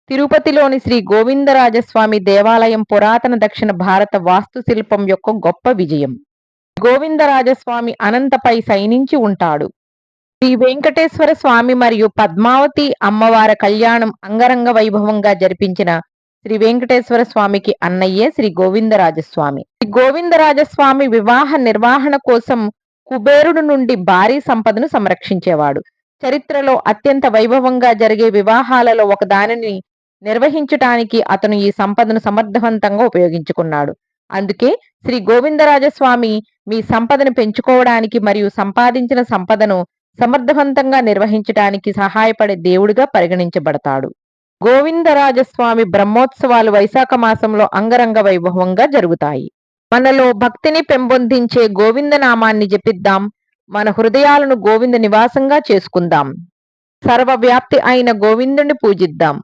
తిరుపతిలోని శ్రీ గోవిందరాజస్వామి దేవాలయం పురాతన దక్షిణ భారత వాస్తుశిల్పం యొక్క గొప్ప విజయం. గోవిందరాజస్వామి అనంతపై శయనించి ఉంటాడు. శ్రీ వెంకటేశ్వర స్వామి మరియు పద్మావతి అమ్మవారి కళ్యాణం అంగరంగ వైభవంగా జరిపించిన శ్రీ వెంకటేశ్వర స్వామికి అన్నయ్యే శ్రీ గోవిందరాజస్వామి. శ్రీ గోవిందరాజస్వామి వివాహ నిర్వహణ కోసం కుబేరుడు నుండి భారీ సంపదను సంరక్షించేవాడు. చరిత్రలో అత్యంత వైభవంగా జరిగే వివాహాలలో ఒకదానిని నిర్వహించటానికి అతను ఈ సంపదను సమర్థవంతంగా ఉపయోగించుకున్నాడు. అందుకే శ్రీ గోవిందరాజస్వామి మీ సంపదను పెంచుకోవడానికి మరియు సంపాదించిన సంపదను సమర్థవంతంగా నిర్వహించడానికి సహాయపడే దేవుడిగా పరిగణించబడతాడు. గోవిందరాజస్వామి బ్రహ్మోత్సవాలు వైశాఖ మాసంలో అంగరంగ వైభవంగా జరుగుతాయి. మనలో భక్తిని పెంపొందించే గోవిందనామాన్ని జపిద్దాం. మన హృదయాలను గోవింద నివాసంగా చేసుకుందాం. సర్వవ్యాప్తి అయిన గోవిందుని పూజిద్దాం.